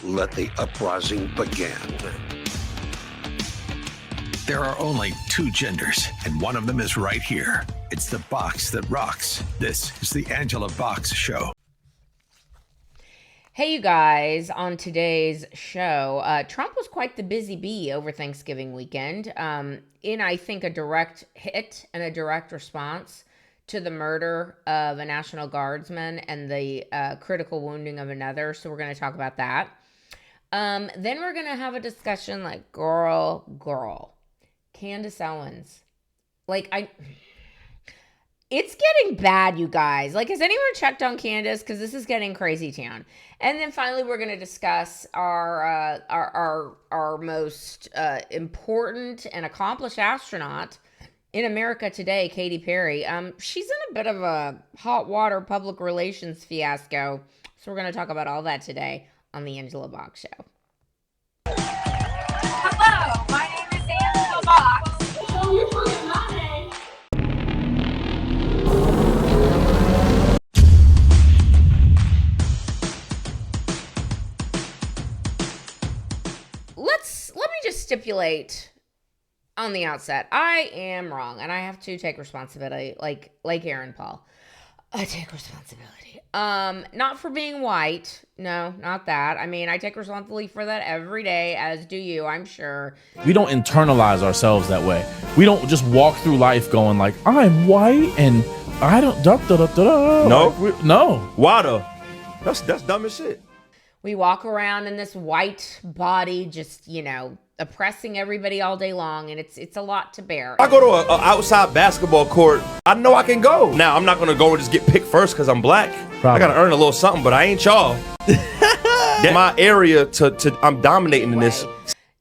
let the uprising begin. There are only two genders, and one of them is right here. It's the box that rocks. This is the Angela Box Show. Hey, you guys, on today's show, Trump was quite the busy bee over Thanksgiving weekend in, I think, a direct hit and a direct response to the murder of a National Guardsman and the critical wounding of another. So we're going to talk about that. Then we're going to have a discussion like, girl, Candace Owens. It's getting bad, you guys. Has anyone checked on Candace? Because this is getting crazy town. And then finally, we're going to discuss our most important and accomplished astronaut in America today, Katy Perry. She's in a bit of a hot water public relations fiasco. So we're going to talk about all that today on the Angela Box Show. Hello, my name is Angela Box. So you're forgetting my name. Let me just stipulate on the outset, I am wrong, and I have to take responsibility, like Aaron Paul. I take responsibility. Not for being white. No, not that. I mean, I take responsibility for that every day, as do you, I'm sure. We don't internalize ourselves that way. We don't just walk through life going like, I'm white and I don't No. No. Why though? That's dumb as shit. We walk around in this white body, just, oppressing everybody all day long, and it's a lot to bear. I go to an outside basketball court, I know I can go. Now, I'm not going to go and just get picked first because I'm black. I got to earn a little something, but I ain't y'all. My area, I'm dominating in this.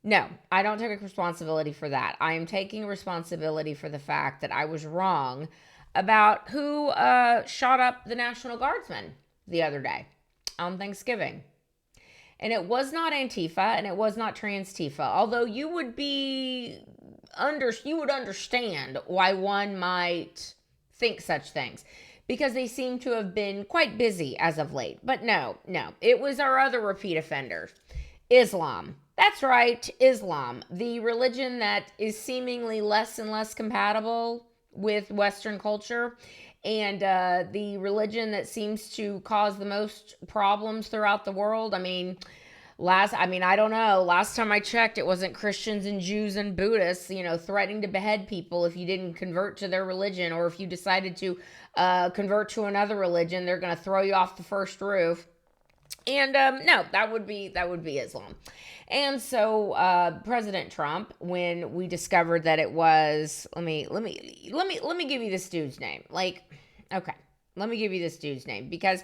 No, I don't take responsibility for that. I am taking responsibility for the fact that I was wrong about who shot up the National Guardsman the other day on Thanksgiving. And it was not Antifa, and it was not Trans-Tifa, although you would understand why one might think such things, because they seem to have been quite busy as of late. But no, it was our other repeat offenders. Islam. That's right, Islam. The religion that is seemingly less and less compatible with Western culture, and the religion that seems to cause the most problems throughout the world. I don't know. Last time I checked, it wasn't Christians and Jews and Buddhists, threatening to behead people if you didn't convert to their religion, or if you decided to convert to another religion, they're going to throw you off the first roof. And no, that would be Islam. And so President Trump, when we discovered that it was, let me give you this dude's name. Let me give you this dude's name, because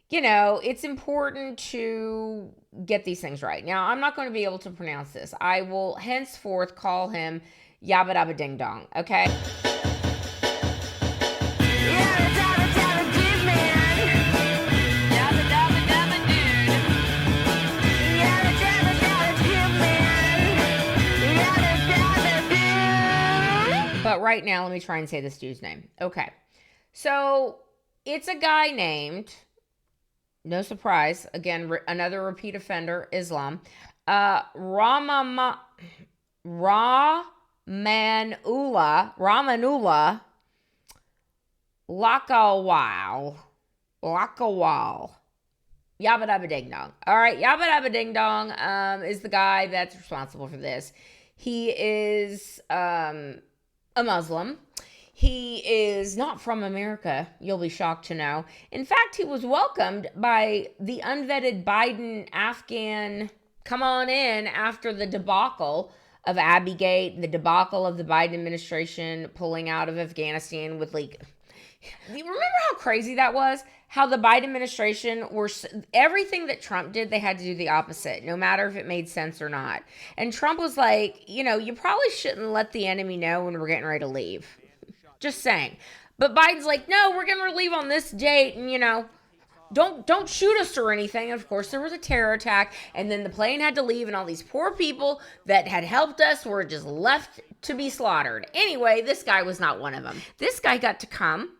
it's important to get these things right. Now, I'm not going to be able to pronounce this. I will henceforth call him Yabba Dabba Ding Dong, okay? But right now, let me try and say this dude's name. Okay. So it's a guy named, no surprise, again, another repeat offender, Islam, Ramanullah Lakawal. Yabba Dabba Ding Dong. All right, Yabba Dabba Ding Dong is the guy that's responsible for this. He is a Muslim. He is not from America, you'll be shocked to know. In fact, he was welcomed by the unvetted Biden Afghan come on in after the debacle of Abbeygate, the debacle of the Biden administration pulling out of Afghanistan with you remember how crazy that was? How the Biden administration everything that Trump did, they had to do the opposite, no matter if it made sense or not. And Trump was like, you probably shouldn't let the enemy know when we're getting ready to leave. Just saying. But Biden's like, no, we're going to leave on this date, and don't shoot us or anything. And of course, there was a terror attack, and then the plane had to leave, and all these poor people that had helped us were just left to be slaughtered. Anyway, this guy was not one of them. This guy got to come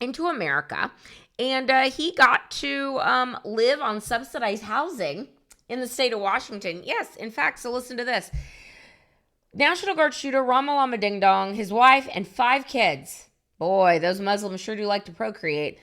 into America, and he got to live on subsidized housing in the state of Washington. Yes, in fact, so listen to this. National Guard shooter Ramalama Ding Dong, his wife, and 5 kids. Boy, those Muslims sure do like to procreate.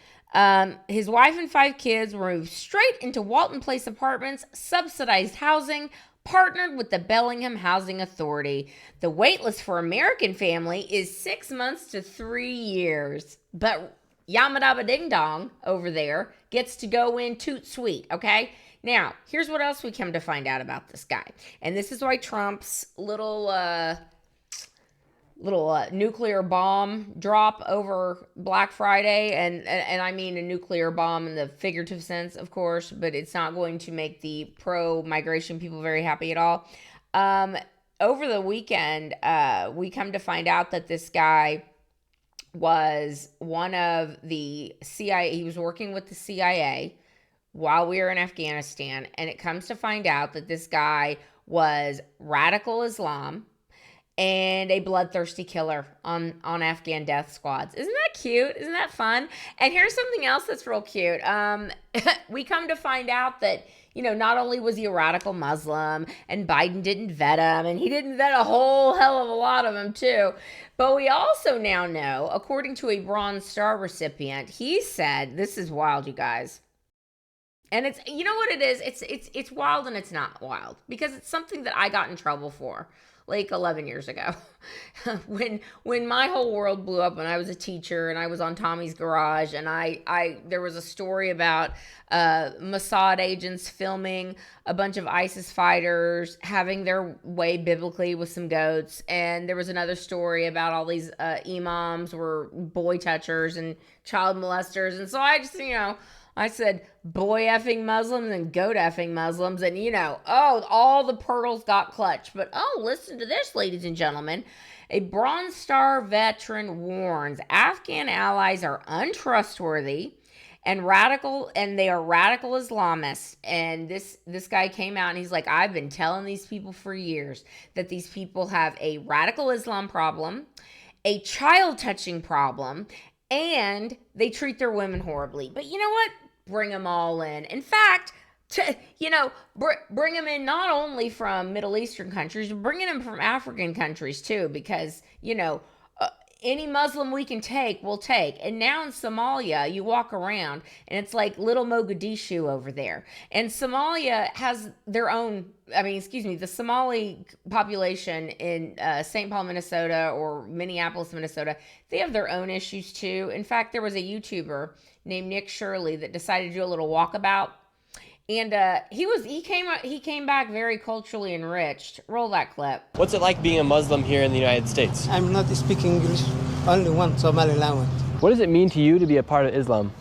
His wife and 5 kids were moved straight into Walton Place apartments, subsidized housing, partnered with the Bellingham Housing Authority. The wait list for American family is 6 months to 3 years. But Yamadaba Ding Dong over there gets to go in toot sweet, okay? Now, here's what else we come to find out about this guy. And this is why Trump's little nuclear bomb drop over Black Friday, and I mean a nuclear bomb in the figurative sense, of course, but it's not going to make the pro-migration people very happy at all. Over the weekend, we come to find out that this guy was one of the CIA. He was working with the CIA while we were in Afghanistan, and it comes to find out that this guy was radical Islam and a bloodthirsty killer on Afghan death squads. Isn't that cute? Isn't that fun? And here's something else that's real cute. We come to find out that, not only was he a radical Muslim and Biden didn't vet him, and he didn't vet a whole hell of a lot of them too, but we also now know, according to a Bronze Star recipient, he said, this is wild, you guys. And it's, you know what it is? It's wild and it's not wild, because it's something that I got in trouble for like 11 years ago when my whole world blew up when I was a teacher and I was on Tommy's Garage, and there was a story about Mossad agents filming a bunch of ISIS fighters having their way biblically with some goats, and there was another story about all these imams were boy touchers and child molesters, and so I just, I said boy effing Muslims and goat effing Muslims, and all the pearls got clutched. But listen to this, ladies and gentlemen. A Bronze Star veteran warns Afghan allies are untrustworthy and they are radical Islamists. And this guy came out and he's like, I've been telling these people for years that these people have a radical Islam problem, a child touching problem, and they treat their women horribly. But you know what? Bring them all in. In fact, bring them in not only from Middle Eastern countries, but bringing them from African countries too, because, any Muslim we can take, we'll take. And now in Somalia, you walk around and it's like little Mogadishu over there. And Somalia has their own, the Somali population in St. Paul, Minnesota, or Minneapolis, Minnesota, they have their own issues too. In fact, there was a YouTuber named Nick Shirley that decided to do a little walkabout. And he came back very culturally enriched. Roll that clip. What's it like being a Muslim here in the United States? I'm not speaking English, only one Somali language. What does it mean to you to be a part of Islam?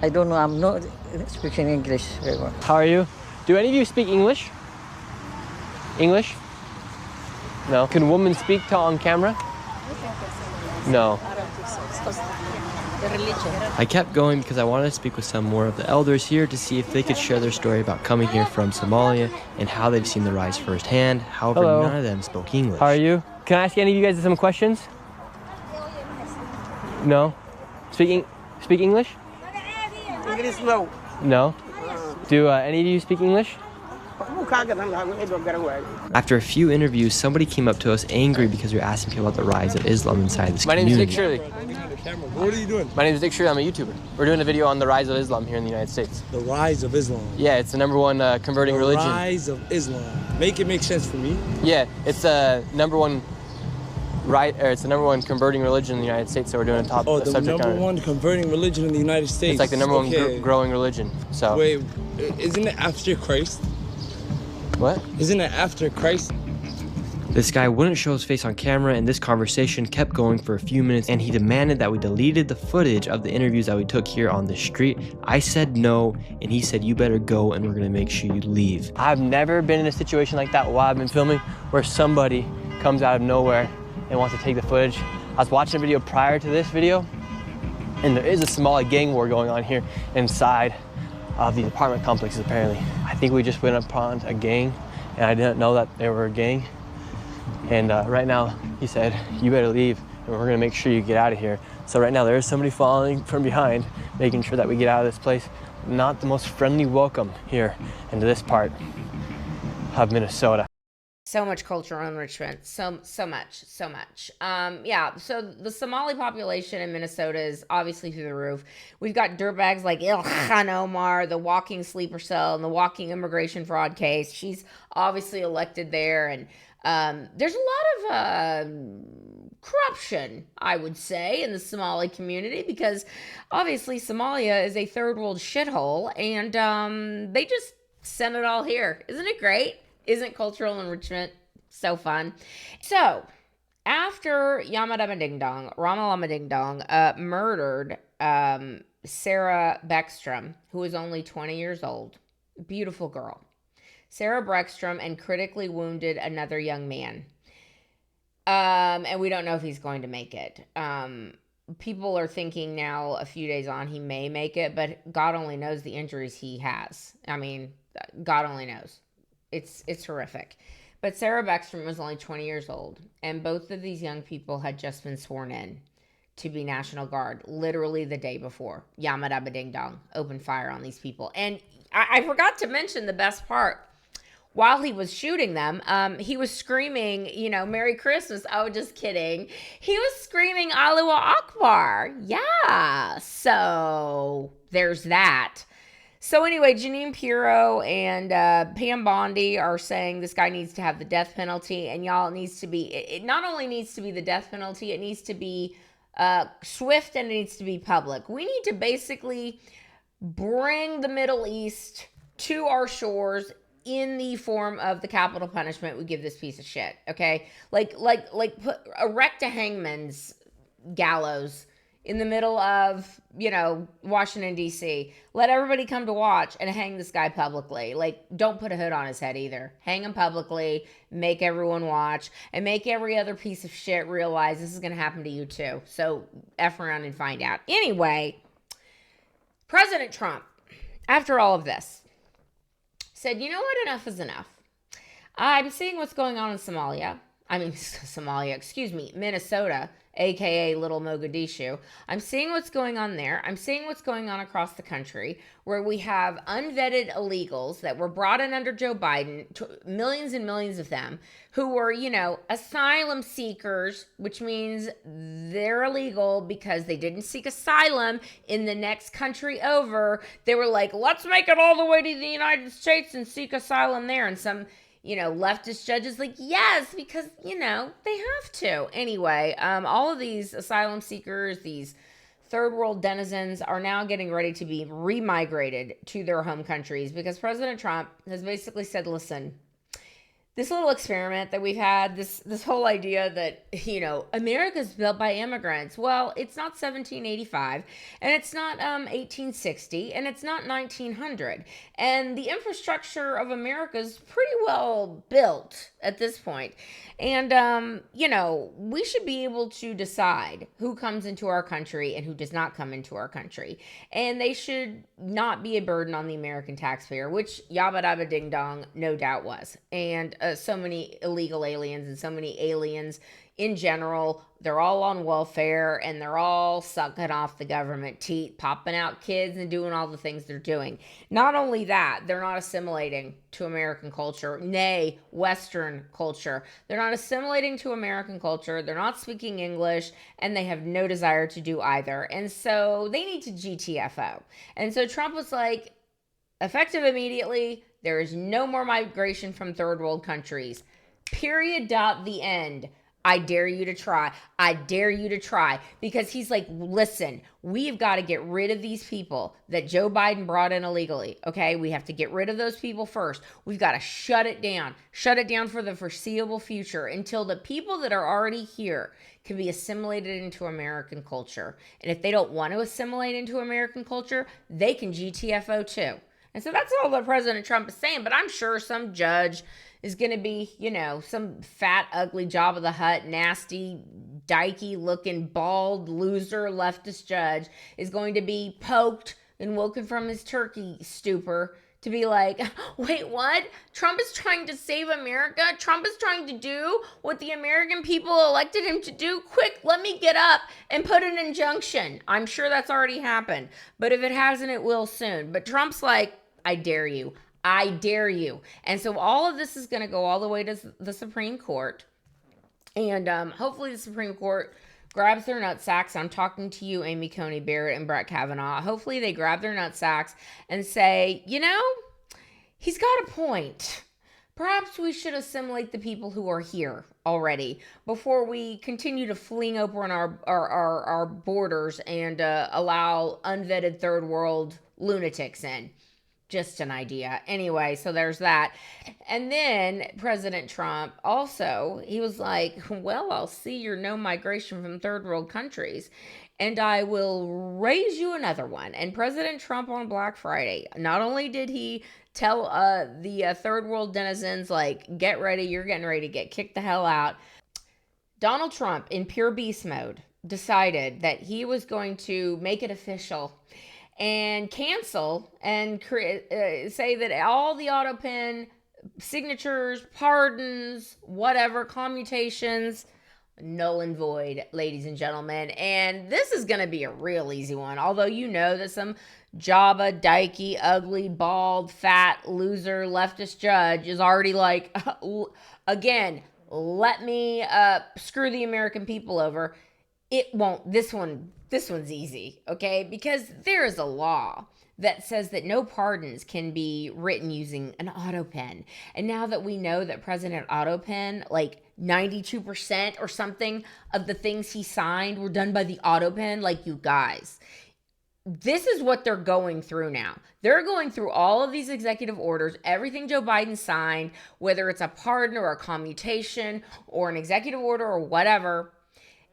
I don't know, I'm not speaking English very well. How are you? Do any of you speak English? English? No. Can women speak on camera? No. The religion. I kept going because I wanted to speak with some more of the elders here to see if they could share their story about coming here from Somalia and how they've seen the rise firsthand. However, Hello. None of them spoke English. How are you? Can I ask any of you guys some questions? No? Speak English? English no. No? Do any of you speak English? After a few interviews, somebody came up to us angry because we were asking people about the rise of Islam inside this My name community. is Dick Shirley. What are you doing? My name is Dick Shirley. I'm a YouTuber. We're doing a video on the rise of Islam here in the United States. The rise of Islam. Yeah, it's the number one converting religion. The rise of Islam. Make it make sense for me. Yeah, it's the number one it's the number one converting religion in the United States. So we're doing a top The subject number on it. one converting religion in the United States. It's like the number one growing religion. So Wait, isn't it after Christ? What? Isn't it after Christ? This guy wouldn't show his face on camera, and this conversation kept going for a few minutes, and he demanded that we deleted the footage of the interviews that we took here on the street. I said no, and he said, you better go, and we're gonna make sure you leave. I've never been in a situation like that while I've been filming, where somebody comes out of nowhere and wants to take the footage. I was watching a video prior to this video, and there is a Somali gang war going on here inside of these apartment complexes, apparently. I think we just went upon a gang, and I didn't know that they were a gang. And right now, he said, you better leave, and we're gonna make sure you get out of here. So right now, there is somebody following from behind, making sure that we get out of this place. not the most friendly welcome here into this part of Minnesota. So much cultural enrichment, so much. Yeah, so the Somali population in Minnesota is obviously through the roof. We've got dirtbags like Ilhan Omar, the walking sleeper cell, and the walking immigration fraud case. She's obviously elected there, and there's a lot of corruption, I would say, in the Somali community, because obviously Somalia is a third world shithole, and they just sent it all here. Isn't it great? Isn't cultural enrichment so fun? So, after Ramalama Ding Dong murdered Sarah Beckstrom, who was only 20 years old, beautiful girl, Sarah Beckstrom, and critically wounded another young man. And we don't know if he's going to make it. People are thinking now, a few days on, he may make it, but God only knows the injuries he has. I mean, God only knows. It's horrific. But Sarah Beckstrom was only 20 years old, and both of these young people had just been sworn in to be National Guard literally the day before. Yamadaba Ding Dong opened fire on these people. And I forgot to mention the best part. While he was shooting them, he was screaming, Merry Christmas. Oh, just kidding. He was screaming Allahu Akbar. Yeah. So there's that. So anyway, Janine Pirro and Pam Bondi are saying this guy needs to have the death penalty, and y'all, it not only needs to be the death penalty, it needs to be swift, and it needs to be public. We need to basically bring the Middle East to our shores in the form of the capital punishment we give this piece of shit, okay? Erect a hangman's gallows in the middle of, Washington, D.C. Let everybody come to watch and hang this guy publicly. Don't put a hood on his head either. Hang him publicly, make everyone watch, and make every other piece of shit realize this is going to happen to you too. So F around and find out. Anyway, President Trump, after all of this, said, you know what, enough is enough. I'm seeing what's going on in Minnesota, aka Little Mogadishu. I'm seeing what's going on there. I'm seeing what's going on across the country, where we have unvetted illegals that were brought in under Joe Biden, millions and millions of them, who were, asylum seekers, which means they're illegal because they didn't seek asylum in the next country over. They were like, let's make it all the way to the United States and seek asylum there. And some leftist judges like, yes, because, they have to. Anyway, all of these asylum seekers, these third world denizens, are now getting ready to be remigrated to their home countries, because President Trump has basically said, listen, this little experiment that we've had, this whole idea that, America's built by immigrants. Well, it's not 1785, and it's not 1860, and it's not 1900. And the infrastructure of America is pretty well built at this point. And, we should be able to decide who comes into our country and who does not come into our country. And they should not be a burden on the American taxpayer, which Yabba Dabba Ding Dong no doubt was. And so many illegal aliens and so many aliens in general, they're all on welfare, and they're all sucking off the government teat, popping out kids and doing all the things they're doing. Not only that, they're not assimilating to American culture, nay, Western culture. They're not assimilating to American culture. They're not speaking English, and they have no desire to do either. And so they need to GTFO. And so Trump was like, effective immediately, there is no more migration from third world countries. Period. The end. I dare you to try. I dare you to try. Because he's like, listen, we've got to get rid of these people that Joe Biden brought in illegally. Okay, we have to get rid of those people first. We've got to shut it down. Shut it down for the foreseeable future until the people that are already here can be assimilated into American culture. And if they don't want to assimilate into American culture, they can GTFO too. And so that's all that President Trump is saying. But I'm sure some judge is going to be, some fat, ugly Job of the Hutt, nasty, dykey looking, bald, loser, leftist judge is going to be poked and woken from his turkey stupor to be like, wait, what? Trump is trying to save America? Trump is trying to do what the American people elected him to do? Quick, let me get up and put an injunction. I'm sure that's already happened. But if it hasn't, it will soon. But Trump's like, I dare you. I dare you. And so all of this is going to go all the way to the Supreme Court. And hopefully the Supreme Court grabs their nutsacks. I'm talking to you, Amy Coney Barrett and Brett Kavanaugh. Hopefully they grab their nutsacks and say, you know, he's got a point. Perhaps we should assimilate the people who are here already before we continue to fling open our borders and allow unvetted third world lunatics in. Just an idea. Anyway, so there's that. And then President Trump also, he was like, well, I'll see your no migration from third world countries and I will raise you another one. And President Trump on Black Friday, not only did he tell the third world denizens, like, get ready, you're getting ready to get kicked the hell out. Donald Trump, in pure beast mode, decided that he was going to make it official and cancel and say that all the auto pen signatures, pardons, whatever, commutations, null and void, ladies and gentlemen. And this is going to be a real easy one. Although you know that some Jabba, dykey, ugly, bald, fat, loser, leftist judge is already like, again, let me screw the American people over. It won't. This one's easy, okay? Because there is a law that says that no pardons can be written using an auto pen. And now that we know that President Auto Pen, like 92% or something of the things he signed were done by the auto pen, like, you guys, this is what they're going through now. They're going through all of these executive orders, everything Joe Biden signed, whether it's a pardon or a commutation or an executive order or whatever.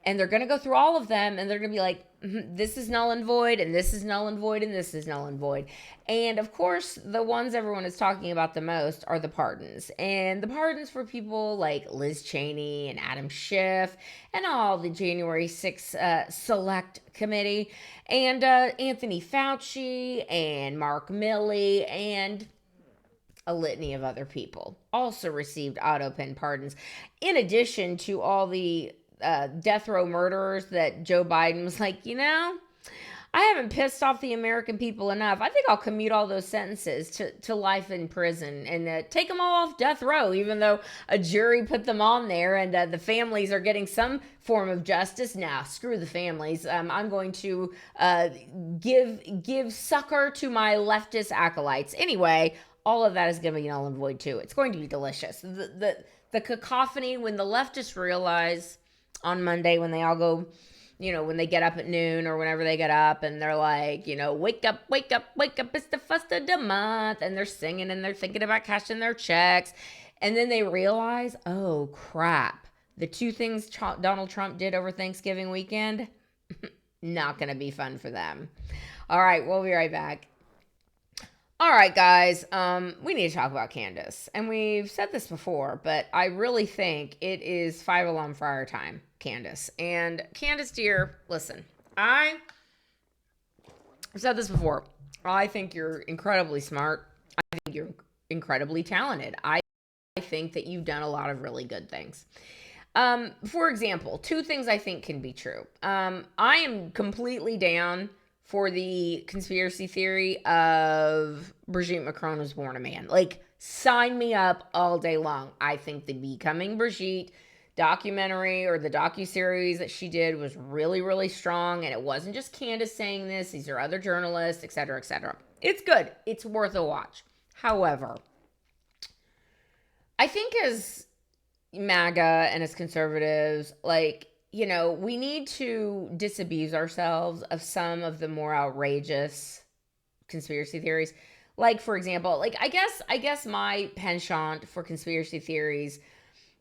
And they're going to go through all of them and they're going to be like, this is null and void, and this is null and void, and this is null and void. And of course, the ones everyone is talking about the most are the pardons. And the pardons for people like Liz Cheney and Adam Schiff and all the January 6th Select Committee and Anthony Fauci and Mark Milley and a litany of other people also received auto pen pardons, in addition to all the death row murderers that Joe Biden was like, you know, I haven't pissed off the American people enough. I think I'll commute all those sentences to life in prison and take them all off death row, even though a jury put them on there and the families are getting some form of justice. Nah, screw the families. I'm going to give succor to my leftist acolytes. Anyway, all of that is going to be null and void too. It's going to be delicious. The cacophony when the leftists realize on Monday when they all go, you know, when they get up at noon or whenever they get up and they're like, you know, wake up, wake up, wake up, it's the first of the month. And they're singing and they're thinking about cashing their checks. And then they realize, oh, crap. The two things Donald Trump did over Thanksgiving weekend, not going to be fun for them. All right, we'll be right back. All right, guys, we need to talk about Candace. And we've said this before, but I really think it is 5 alarm fire time, Candace. And Candace, dear, listen, I've said this before. I think you're incredibly smart. I think you're incredibly talented. I think that you've done a lot of really good things. For example, 2 things I think can be true. I am completely down for the conspiracy theory of Brigitte Macron was born a man. Like, sign me up all day long. I think the Becoming Brigitte documentary or the docuseries that she did was really, really strong. And it wasn't just Candace saying this. These are other journalists, et cetera, et cetera. It's good. It's worth a watch. However, I think as MAGA and as conservatives, like, you know, we need to disabuse ourselves of some of the more outrageous conspiracy theories. Like, for example, like, I guess my penchant for conspiracy theories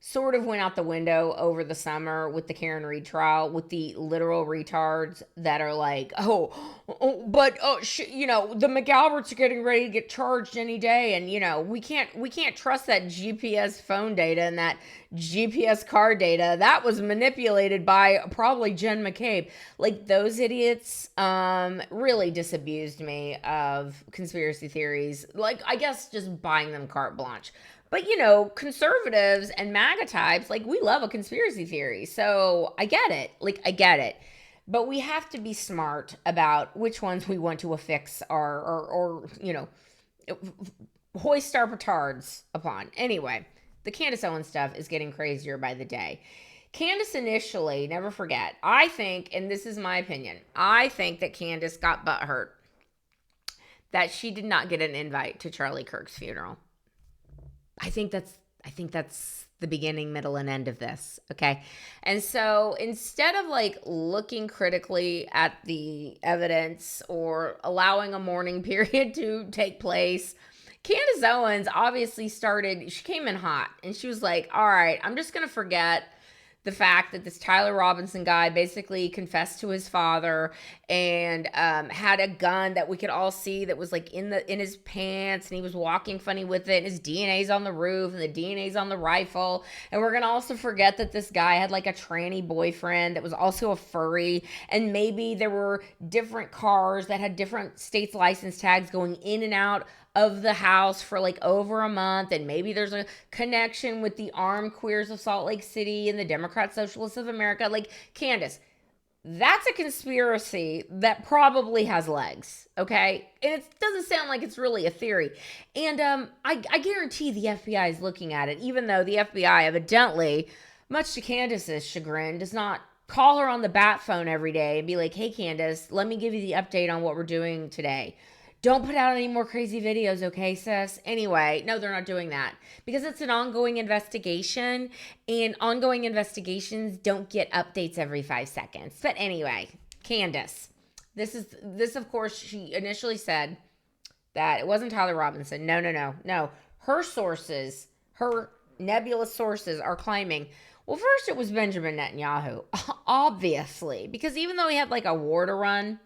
sort of went out the window over the summer with the Karen Reed trial, with the literal retards that are like, the McAlberts are getting ready to get charged any day, and we can't trust that GPS phone data and that GPS car data that was manipulated by probably Jen McCabe. Like, those idiots really disabused me of conspiracy theories. Like, I guess just buying them carte blanche. But, conservatives and MAGA types, like, we love a conspiracy theory. So I get it. I get it. But we have to be smart about which ones we want to affix or hoist our petards upon. Anyway, the Candace Owens stuff is getting crazier by the day. Candace initially, never forget, I think, and this is my opinion, I think that Candace got butthurt that she did not get an invite to Charlie Kirk's funeral. I think that's the beginning, middle, and end of this, okay? And so instead of looking critically at the evidence or allowing a mourning period to take place, Candace Owens obviously she came in hot, and she was like, all right, I'm just going to forget the fact that this Tyler Robinson guy basically confessed to his father and had a gun that we could all see that was in his pants, and he was walking funny with it, and his DNA's on the roof and the DNA's on the rifle. And we're gonna also forget that this guy had a tranny boyfriend that was also a furry, and maybe there were different cars that had different states' license tags going in and out of the house for over a month, and maybe there's a connection with the armed queers of Salt Lake City and the Democrat Socialists of America. Candace, that's a conspiracy that probably has legs, okay? And it doesn't sound like it's really a theory. And I guarantee the FBI is looking at it, even though the FBI evidently, much to Candace's chagrin, does not call her on the bat phone every day and be like, hey, Candace, let me give you the update on what we're doing today. Don't put out any more crazy videos, okay, sis? Anyway, no, they're not doing that because it's an ongoing investigation, and ongoing investigations don't get updates every 5 seconds. But anyway, Candace, this of course, she initially said that it wasn't Tyler Robinson. No. Her sources, her nebulous sources are claiming, well, first it was Benjamin Netanyahu, obviously, because even though he had a war to run,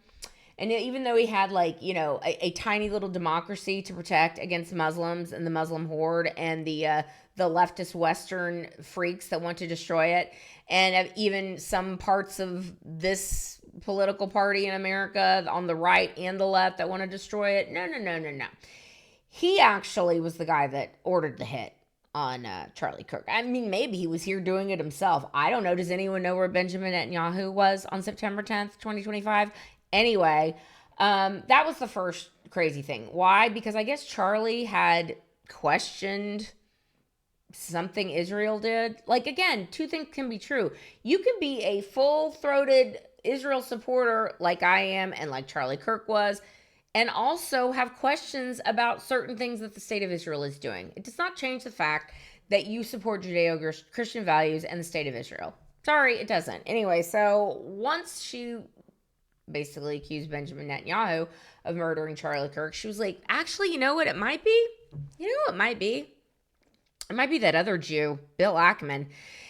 and even though he had a tiny little democracy to protect against Muslims and the Muslim horde and the leftist Western freaks that want to destroy it, and even some parts of this political party in America on the right and the left that want to destroy it. No. He actually was the guy that ordered the hit on Charlie Kirk. I mean, maybe he was here doing it himself. I don't know. Does anyone know where Benjamin Netanyahu was on September 10th, 2025? Anyway, that was the first crazy thing. Why? Because I guess Charlie had questioned something Israel did. Again, two things can be true. You can be a full-throated Israel supporter like I am and like Charlie Kirk was, and also have questions about certain things that the state of Israel is doing. It does not change the fact that you support Judeo-Christian values and the state of Israel. Sorry, it doesn't. Anyway, so once she basically accused Benjamin Netanyahu of murdering Charlie Kirk, she was like, actually, you know what it might be? You know what it might be? It might be that other Jew, Bill Ackman.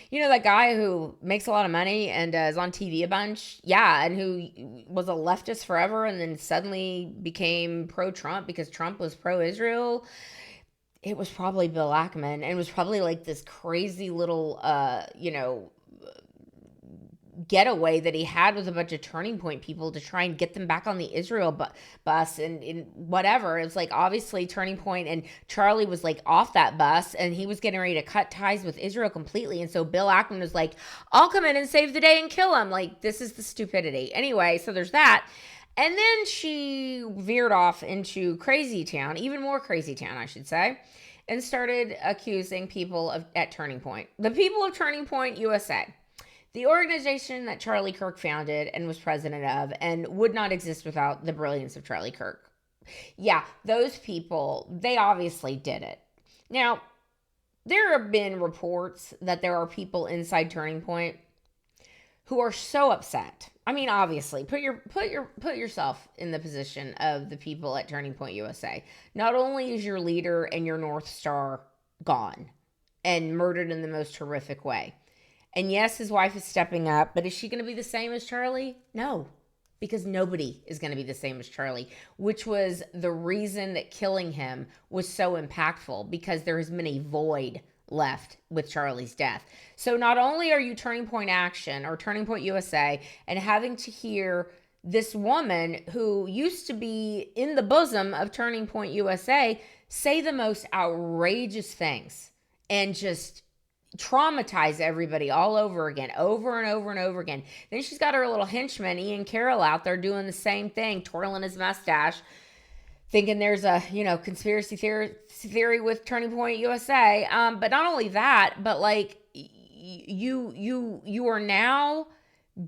You know, that guy who makes a lot of money and is on TV a bunch? Yeah, and who was a leftist forever and then suddenly became pro-Trump because Trump was pro-Israel. It was probably Bill Ackman, and it was probably this crazy little, getaway that he had with a bunch of Turning Point people to try and get them back on the Israel bus and whatever. It was obviously Turning Point and Charlie was off that bus, and he was getting ready to cut ties with Israel completely. And so Bill Ackman was like, I'll come in and save the day and kill him. This is the stupidity. Anyway, so there's that. And then she veered off into crazy town, even more crazy town, I should say, and started accusing people at Turning Point. The people of Turning Point USA, the organization that Charlie Kirk founded and was president of and would not exist without the brilliance of Charlie Kirk. Yeah, those people, they obviously did it. Now, there have been reports that there are people inside Turning Point who are so upset. I mean, obviously, put yourself in the position of the people at Turning Point USA. Not only is your leader and your North Star gone, and murdered in the most horrific way. And yes, his wife is stepping up, but is she going to be the same as Charlie? No, because nobody is going to be the same as Charlie, which was the reason that killing him was so impactful, because there has been a void left with Charlie's death. So not only are you Turning Point Action or Turning Point USA and having to hear this woman who used to be in the bosom of Turning Point USA say the most outrageous things and just traumatize everybody all over again, over and over and over again. Then she's got her little henchman, Ian Carroll, out there doing the same thing, twirling his mustache, thinking there's a, conspiracy theory with Turning Point USA. But not only that, but like you are now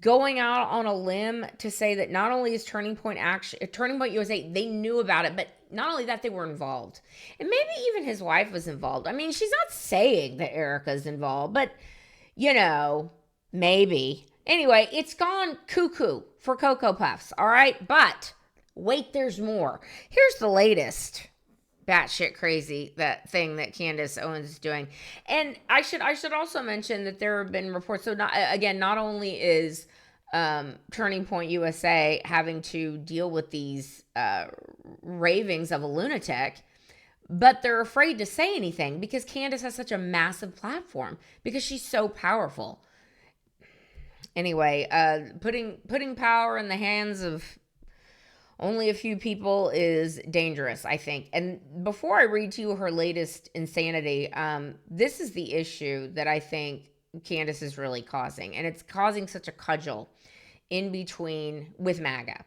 going out on a limb to say that not only is Turning Point USA, they knew about it, but not only that, they were involved. And maybe even his wife was involved. I mean, she's not saying that Erica's involved, but, maybe. Anyway, it's gone cuckoo for Cocoa Puffs, all right? But wait, there's more. Here's the latest batshit crazy thing that Candace Owens is doing. And I should also mention that there have been reports. So not only is Turning Point USA having to deal with these ravings of a lunatic, but they're afraid to say anything because Candace has such a massive platform, because she's so powerful. Anyway, putting power in the hands of only a few people is dangerous, I think. And before I read to you her latest insanity, this is the issue that I think Candace is really causing. And it's causing such a cudgel in between with MAGA.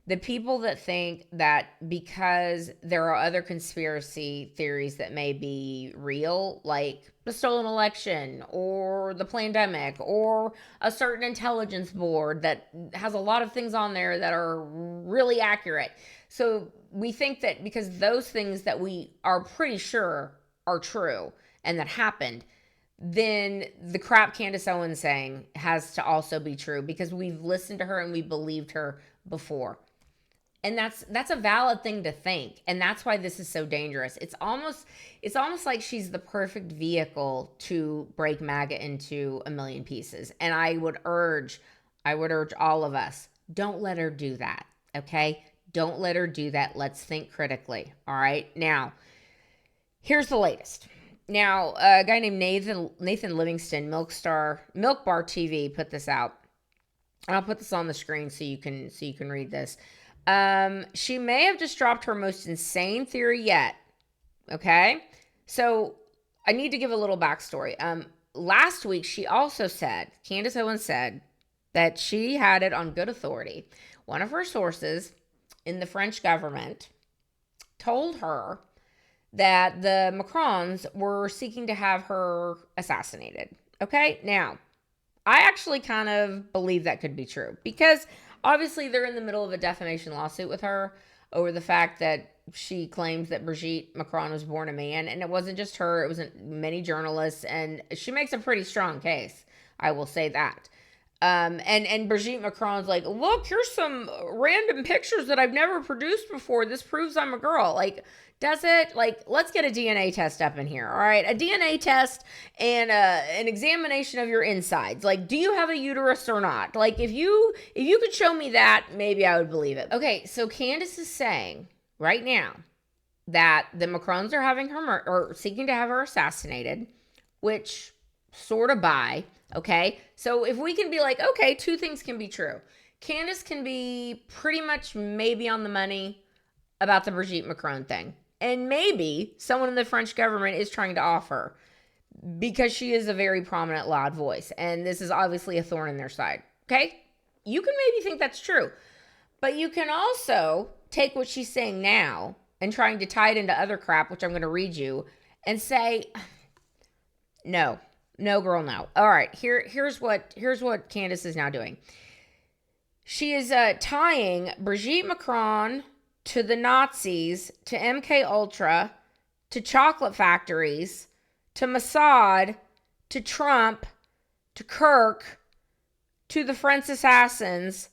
The people that think that because there are other conspiracy theories that may be real, like the stolen election or the pandemic or a certain intelligence board that has a lot of things on there that are really accurate. So we think that because those things that we are pretty sure are true and that happened, then the crap Candace Owens saying has to also be true, because we've listened to her and we believed her before. And that's a valid thing to think. And that's why this is so dangerous. It's almost like she's the perfect vehicle to break MAGA into a million pieces. And I would urge all of us, don't let her do that. Okay? Don't let her do that. Let's think critically. All right. Now, here's the latest. Now, a guy named Nathan Livingston, Milk Bar TV, put this out. And I'll put this on the screen so you can read this. She may have just dropped her most insane theory yet. Okay? So I need to give a little backstory. Last week, she also said, Candace Owens said, that she had it on good authority. One of her sources in the French government told her that the Macrons were seeking to have her assassinated. Okay? Now, I actually kind of believe that could be true, because obviously they're in the middle of a defamation lawsuit with her over the fact that she claims that Brigitte Macron was born a man. And it wasn't just her, it was many journalists, and she makes a pretty strong case. I will say that. And Brigitte Macron's like, look, here's some random pictures that I've never produced before. This proves I'm a girl. Like, does it? Like, let's get a DNA test up in here. All right. A DNA test and an examination of your insides. Like, do you have a uterus or not? Like, if you could show me that, maybe I would believe it. Okay. So Candace is saying right now that the Macrons are having her or seeking to have her assassinated, which sort of by. Okay, so if we can be like, okay, two things can be true. Candace can be pretty much maybe on the money about the Brigitte Macron thing. And maybe someone in the French government is trying to off her because she is a very prominent, loud voice. And this is obviously a thorn in their side. Okay, you can maybe think that's true. But you can also take what she's saying now and trying to tie it into other crap, which I'm going to read you, and say, no. No, girl, no. All right, here's what Candace is now doing. She is tying Brigitte Macron to the Nazis, to MK Ultra, to chocolate factories, to Mossad, to Trump, to Kirk, to the French assassins,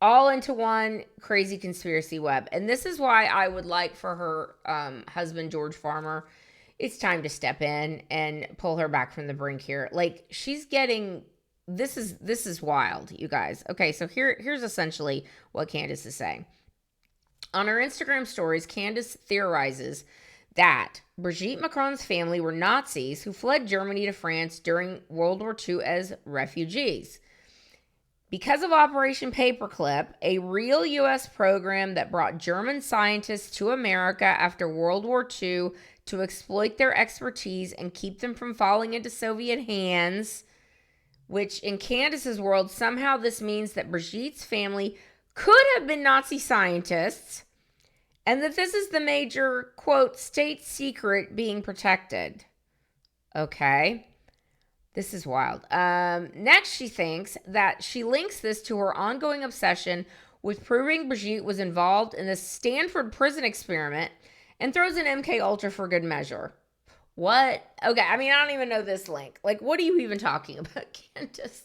all into one crazy conspiracy web. And this is why I would like for her husband, George Farmer, it's time to step in and pull her back from the brink here. Like, she's getting, this is wild, you guys. Okay, so here's essentially what Candace is saying. On her Instagram stories, Candace theorizes that Brigitte Macron's family were Nazis who fled Germany to France during World War II as refugees. Because of Operation Paperclip, a real U.S. program that brought German scientists to America after World War II to exploit their expertise and keep them from falling into Soviet hands, which in Candace's world, somehow this means that Brigitte's family could have been Nazi scientists, and that this is the major, quote, state secret being protected. Okay. This is wild. Next, she thinks that she links this to her ongoing obsession with proving Brigitte was involved in the Stanford prison experiment and throws an MK Ultra for good measure. What? Okay, I mean, I don't even know this link. Like, what are you even talking about, Candace?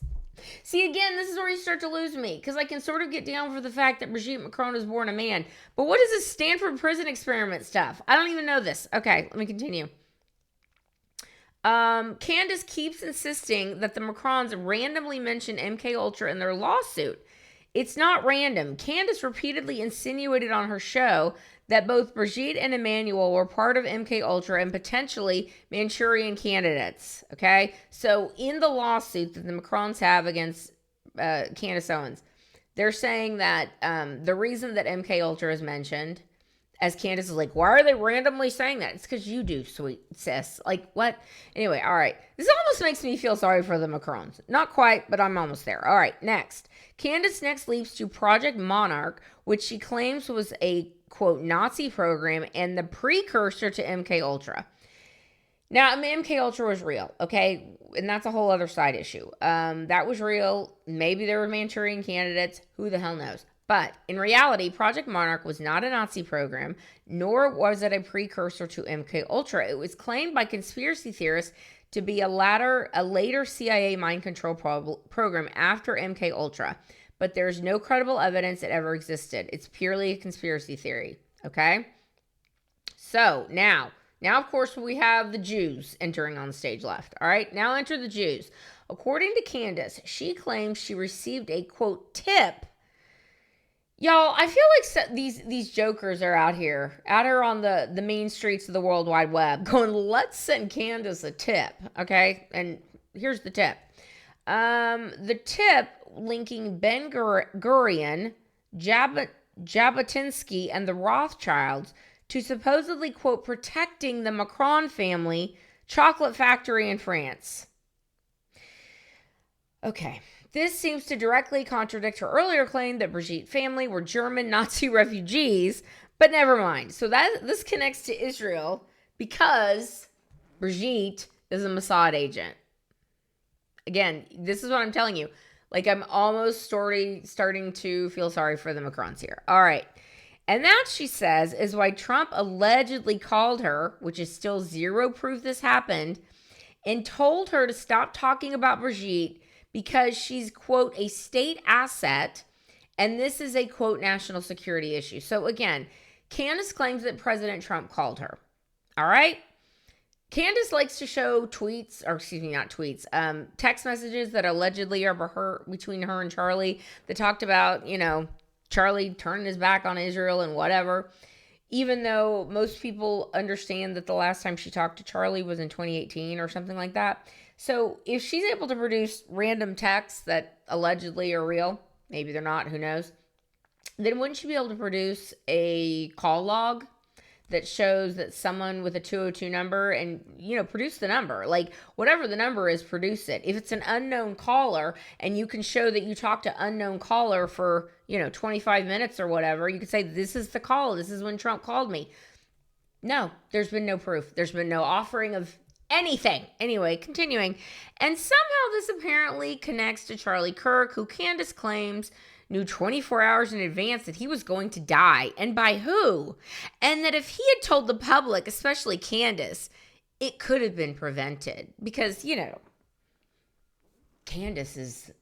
See, again, this is where you start to lose me, because I can sort of get down for the fact that Brigitte Macron was born a man. But what is this Stanford prison experiment stuff? I don't even know this. Okay, let me continue. Candace keeps insisting that the Macrons randomly mention MK Ultra in their lawsuit. It's not random. Candace repeatedly insinuated on her show that both Brigitte and Emmanuel were part of MK Ultra and potentially Manchurian candidates. Okay, so in the lawsuit that the Macrons have against Candace Owens, they're saying that the reason that MK Ultra is mentioned, as Candace is like, why are they randomly saying that? It's because you do, sweet sis. Like, what? Anyway, all right. This almost makes me feel sorry for the Macrons. Not quite, but I'm almost there. All right, next. Candace next leaps to Project Monarch, which she claims was a, quote, Nazi program and the precursor to MK Ultra. Now, I mean, MK Ultra was real, okay? And that's a whole other side issue. That was real. Maybe there were Manchurian candidates. Who the hell knows? But in reality, Project Monarch was not a Nazi program, nor was it a precursor to MK Ultra. It was claimed by conspiracy theorists to be a later CIA mind control program after MK Ultra. But there's no credible evidence it ever existed. It's purely a conspiracy theory, okay? So now of course, we have the Jews entering on the stage left, all right? Now enter the Jews. According to Candace, she claims she received a, quote, tip. Y'all, I feel like these jokers are out here on the mean streets of the World Wide Web going, let's send Candace a tip, okay? And here's the tip. The tip linking Ben Gurion, Jabotinsky, and the Rothschilds to supposedly, quote, protecting the Macron family chocolate factory in France. Okay. This seems to directly contradict her earlier claim that Brigitte family were German Nazi refugees, but never mind. So this connects to Israel because Brigitte is a Mossad agent. Again, this is what I'm telling you. Like, I'm almost starting to feel sorry for the Macrons here. All right. And that, she says, is why Trump allegedly called her, which is still zero proof this happened, and told her to stop talking about Brigitte because she's, quote, a state asset, and this is a, quote, national security issue. So again, Candace claims that President Trump called her. All right? Candace likes to show tweets, or excuse me, not tweets, text messages that allegedly are between her and Charlie that talked about, you know, Charlie turning his back on Israel and whatever. Even though most people understand that the last time she talked to Charlie was in 2018 or something like that. So if she's able to produce random texts that allegedly are real, maybe they're not, who knows, then wouldn't she be able to produce a call log that shows that someone with a 202 number and, you know, produce the number? Like, whatever the number is, produce it. If it's an unknown caller and you can show that you talked to unknown caller for, you know, 25 minutes or whatever, you could say, this is the call. This is when Trump called me. No, there's been no proof. There's been no offering of anything. Anyway, continuing. And somehow this apparently connects to Charlie Kirk, who Candace claims knew 24 hours in advance that he was going to die, and by who? And that if he had told the public, especially Candace, it could have been prevented. Because, you know, Candace is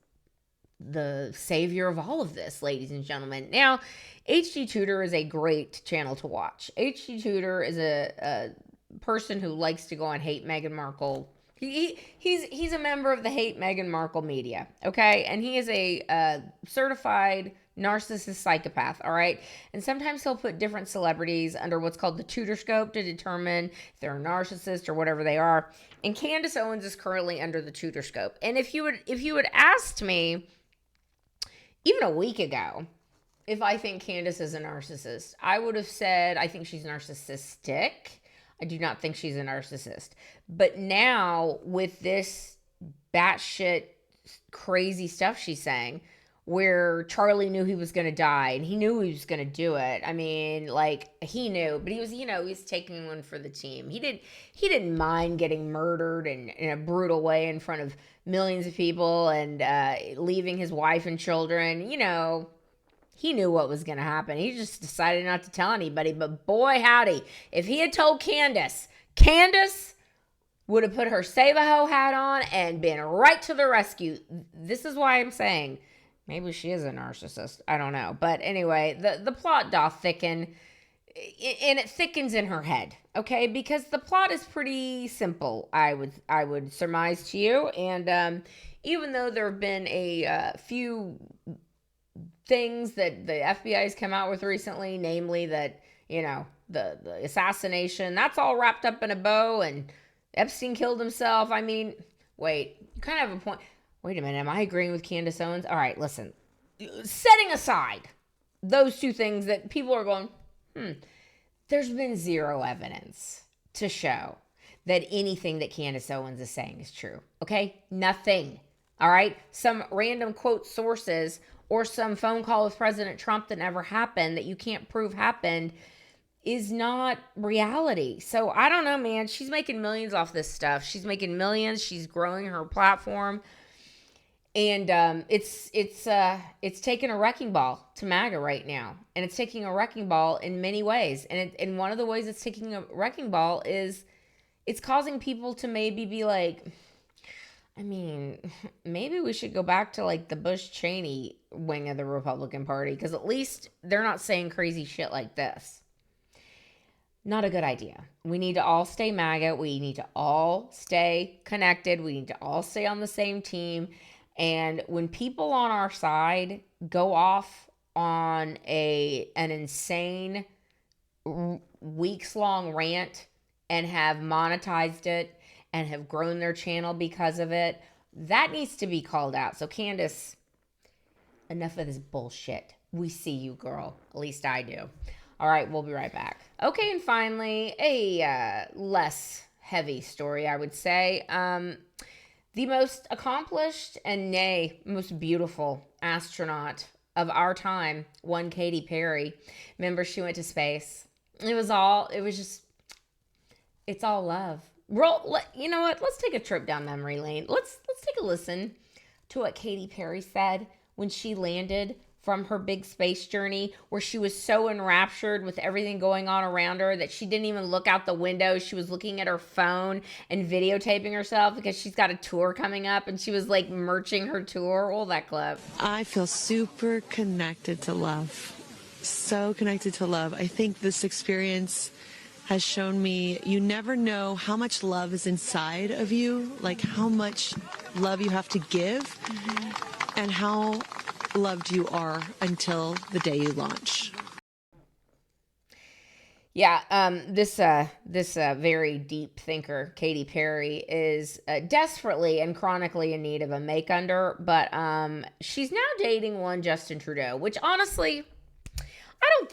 the savior of all of this, ladies and gentlemen. Now, HG Tudor is a great channel to watch. HG Tudor is a person who likes to go on hate Meghan Markle. He's a member of the hate Meghan Markle media, okay? And he is a certified narcissist psychopath, all right? And sometimes he'll put different celebrities under what's called the tutor scope to determine if they're a narcissist or whatever they are. And Candace Owens is currently under the tutor scope. And if you had asked me even a week ago if I think Candace is a narcissist, I would have said I think she's narcissistic. I do not think she's a narcissist. But now with this batshit crazy stuff she's saying, where Charlie knew he was going to die and he knew he was going to do it. I mean, like, he knew, but he was, he's taking one for the team. He didn't mind getting murdered in a brutal way in front of millions of people and leaving his wife and children. He knew what was going to happen. He just decided not to tell anybody. But boy, howdy, if he had told Candace would have put her save-a-ho hat on and been right to the rescue. This is why I'm saying maybe she is a narcissist. I don't know. But anyway, the plot doth thicken, and it thickens in her head, okay? Because the plot is pretty simple, I would surmise to you. And even though there have been a few things that the FBI has come out with recently, namely that, the assassination, that's all wrapped up in a bow and Epstein killed himself. I mean, wait, you kind of have a point. Wait a minute, am I agreeing with Candace Owens? All right, listen. Setting aside those two things that people are going, there's been zero evidence to show that anything that Candace Owens is saying is true. Okay? Nothing. All right? Some random quote sources or some phone call with President Trump that never happened that you can't prove happened is not reality. So I don't know, man. She's making millions off this stuff. She's making millions. She's growing her platform. And it's taking a wrecking ball to MAGA right now. And it's taking a wrecking ball in many ways. And one of the ways it's taking a wrecking ball is it's causing people to maybe be like, I mean, maybe we should go back to like the Bush-Cheney wing of the Republican Party, because at least they're not saying crazy shit like this. Not a good idea. We need to all stay MAGA. We need to all stay connected. We need to all stay on the same team. And when people on our side go off on an insane weeks-long rant and have monetized it and have grown their channel because of it, that needs to be called out. So Candace, enough of this bullshit. We see you, girl. At least I do. All right, we'll be right back. Okay, and finally, a less heavy story, I would say. The most accomplished and nay, most beautiful astronaut of our time, one Katy Perry. Remember, she went to space. It's all love. You know what? Let's take a trip down memory lane. Let's take a listen to what Katy Perry said when she landed from her big space journey, where she was so enraptured with everything going on around her that she didn't even look out the window. She was looking at her phone and videotaping herself because she's got a tour coming up, and she was like merching her tour. Roll that clip. I feel super connected to love. So connected to love. I think this experience has shown me you never know how much love is inside of you, like how much love you have to give, and how loved you are until the day you launch. Yeah, this very deep thinker, Katy Perry, is desperately and chronically in need of a make-under, but she's now dating one Justin Trudeau, which honestly, I don't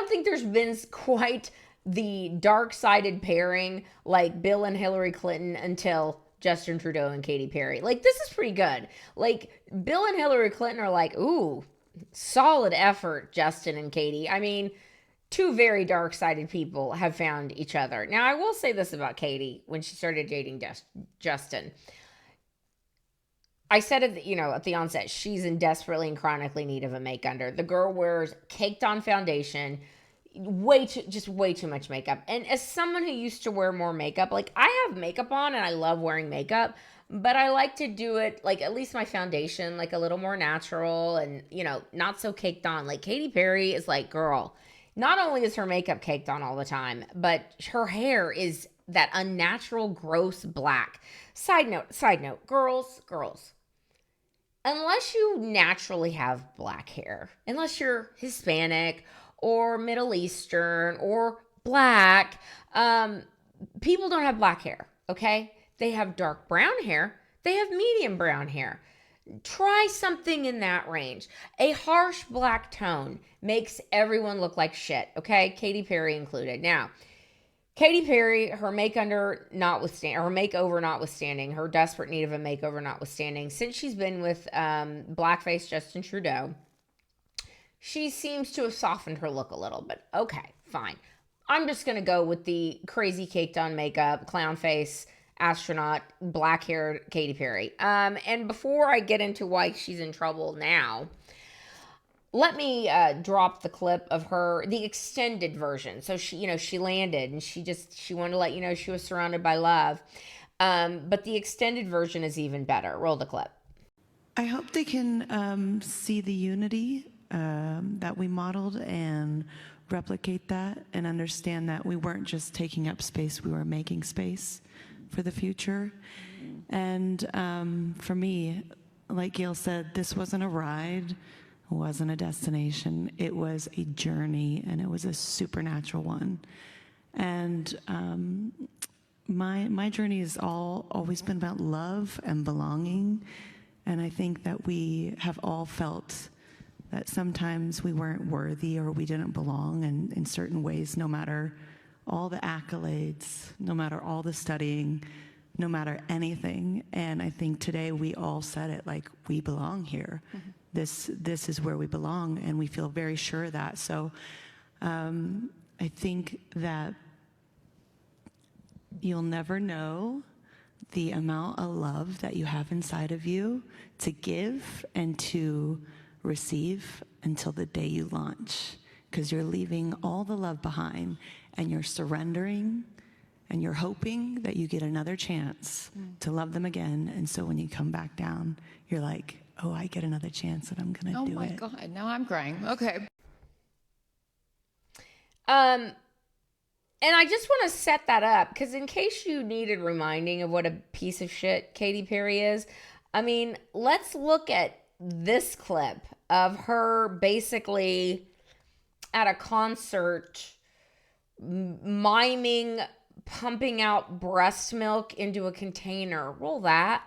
think there's been quite the dark-sided pairing like Bill and Hillary Clinton until Justin Trudeau and Katy Perry. Like, this is pretty good. Like, Bill and Hillary Clinton are like, ooh, solid effort, Justin and Katy. I mean, two very dark-sided people have found each other. Now, I will say this about Katy when she started dating Justin. I said it, at the onset, she's in desperately and chronically need of a make-under. The girl wears caked-on foundation, way too much makeup. And as someone who used to wear more makeup, like, I have makeup on and I love wearing makeup, but I like to do it, like, at least my foundation, like, a little more natural and, not so caked on. Like, Katy Perry is like, girl, Not only is her makeup caked on all the time, but her hair is that unnatural, gross black. Side note, girls, unless you naturally have black hair, unless you're Hispanic or Middle Eastern or black, people don't have black hair, okay? They have dark brown hair. They have medium brown hair. Try something in that range. A harsh black tone makes everyone look like shit, okay? Katy Perry included. Now, Katy Perry, her makeover notwithstanding, her desperate need of a makeover notwithstanding, since she's been with blackface Justin Trudeau, she seems to have softened her look a little bit. Okay, fine. I'm just going to go with the crazy caked on makeup, clown face, astronaut, black-haired Katy Perry. And before I get into why she's in trouble now, let me drop the clip of the extended version. So she landed and she wanted to let you know she was surrounded by love. But the extended version is even better. Roll the clip. I hope they can see the unity that we modeled and replicate that and understand that we weren't just taking up space, we were making space for the future. And for me, like Gail said, this wasn't a ride, it wasn't a destination, it was a journey, and it was a supernatural one. And my journey has always been about love and belonging, and I think that we have all felt that sometimes we weren't worthy or we didn't belong in certain ways, no matter all the accolades, no matter all the studying, no matter anything. And I think today we all said it, like, we belong here. Mm-hmm. This is where we belong, and we feel very sure of that. So I think that you'll never know the amount of love that you have inside of you to give and to receive until the day you launch, because you're leaving all the love behind and you're surrendering and you're hoping that you get another chance to love them again. And so when you come back down, you're like, oh, I get another chance and I'm going to do it. Oh my God, now I'm crying. Okay. And I just want to set that up because in case you needed reminding of what a piece of shit Katy Perry is, I mean, let's look at this clip of her basically at a concert miming pumping out breast milk into a container. Roll that.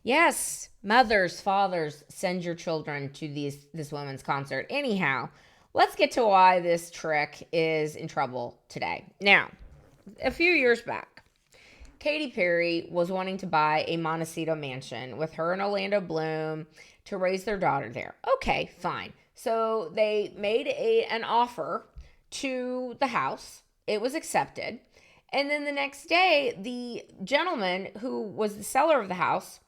Yes, mothers, fathers, send your children to this woman's concert. Anyhow, let's get to why this trick is in trouble today. Now, a few years back, Katy Perry was wanting to buy a Montecito mansion with her and Orlando Bloom to raise their daughter there. Okay, fine. So they made an offer to the house. It was accepted. And then the next day, the gentleman who was the seller of the house,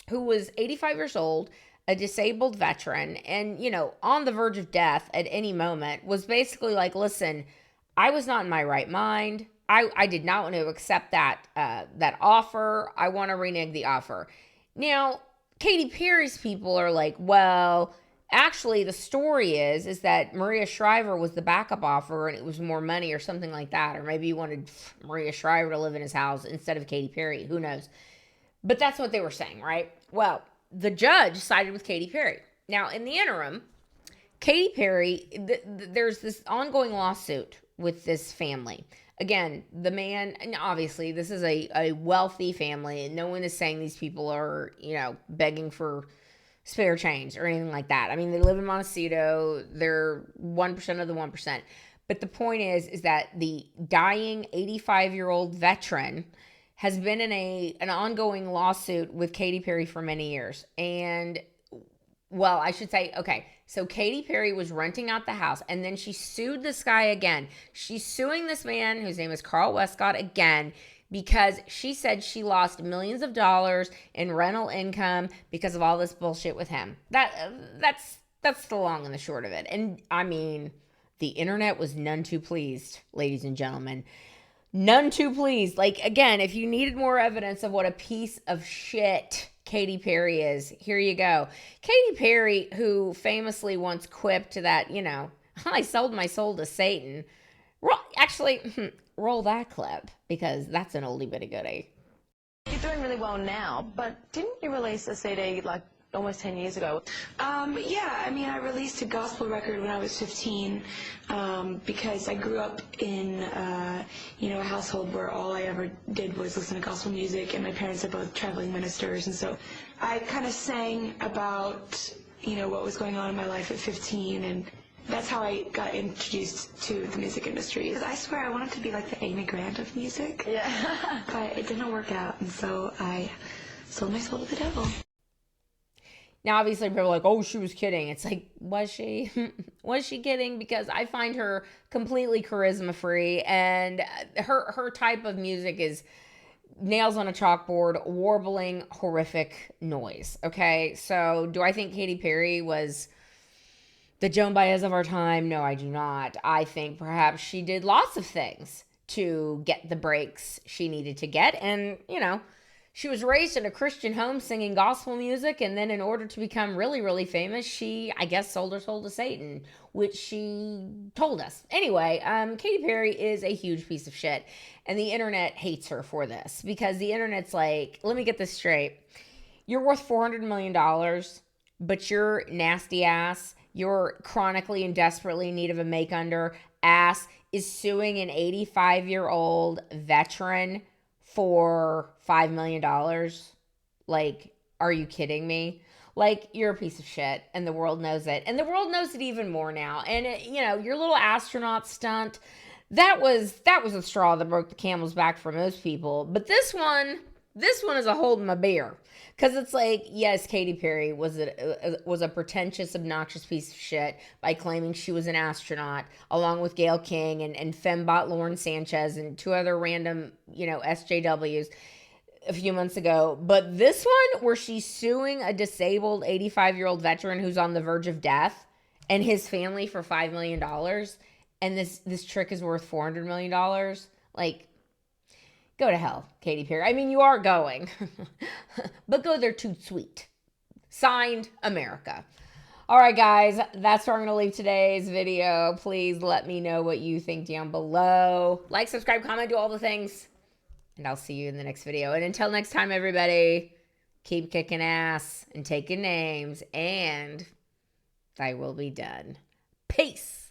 who was 85 years old, a disabled veteran, and, on the verge of death at any moment, was basically like, listen, I was not in my right mind. I did not want to accept that offer. I want to renege the offer. Now, Katy Perry's people are like, well, actually, the story is that Maria Shriver was the backup offer and it was more money or something like that. Or maybe he wanted Maria Shriver to live in his house instead of Katy Perry. Who knows? But that's what they were saying, right? Well, the judge sided with Katy Perry. Now, in the interim, Katy Perry, there's this ongoing lawsuit with this family. Again, the man, and obviously this is a wealthy family, and no one is saying these people are, begging for spare change or anything like that. I mean, they live in Montecito. They're 1% of the 1%. But the point is that the dying 85-year-old veteran has been in an ongoing lawsuit with Katy Perry for many years. And, well, I should say, okay, so Katy Perry was renting out the house, and then she sued this guy again. She's suing this man, whose name is Carl Westcott, again, because she said she lost millions of dollars in rental income because of all this bullshit with him. That's the long and the short of it. And, I mean, the internet was none too pleased, ladies and gentlemen. None too pleased. Like, again, if you needed more evidence of what a piece of shit Katy Perry is, here you go. Katy Perry, who famously once quipped that, you know, I sold my soul to Satan. Roll that clip, because that's an oldie but a goodie. You're doing really well now, but didn't you release a CD like almost 10 years ago? Yeah, I mean, I released a gospel record when I was 15 because I grew up in, a household where all I ever did was listen to gospel music, and my parents are both traveling ministers, and so I kind of sang about, what was going on in my life at 15, and that's how I got introduced to the music industry. I swear I wanted to be like the Amy Grant of music, but it didn't work out, and so I sold my soul to the devil. Now, obviously, people are like, oh, she was kidding. It's like, was she? Was she kidding? Because I find her completely charisma-free, and her type of music is nails on a chalkboard, warbling, horrific noise, okay? So, do I think Katy Perry was the Joan Baez of our time? No, I do not. I think perhaps she did lots of things to get the breaks she needed to get, and, she was raised in a Christian home singing gospel music, and then in order to become really, really famous, she, I guess, sold her soul to Satan, which she told us. Anyway, Katy Perry is a huge piece of shit, and the internet hates her for this, because the internet's like, let me get this straight. You're worth $400 million, but your nasty ass, your chronically and desperately in need of a make-under ass is suing an 85-year-old veteran for $5 million. Like, are you kidding me? Like, you're a piece of shit, and the world knows it. And the world knows it even more now. And, your little astronaut stunt, that was a straw that broke the camel's back for most people. But this one is a holding my beer. Because it's like, yes, Katy Perry was a pretentious, obnoxious piece of shit by claiming she was an astronaut, along with Gayle King and fembot Lauren Sanchez and two other random, SJWs a few months ago. But this one, where she's suing a disabled 85-year-old veteran who's on the verge of death and his family for $5 million, and this trick is worth $400 million, like, go to hell, Katy Perry. I mean, you are going, but go there too sweet. Signed, America. All right, guys, that's where I'm going to leave today's video. Please let me know what you think down below. Like, subscribe, comment, do all the things, and I'll see you in the next video. And until next time, everybody, keep kicking ass and taking names, and thy will be done. Peace.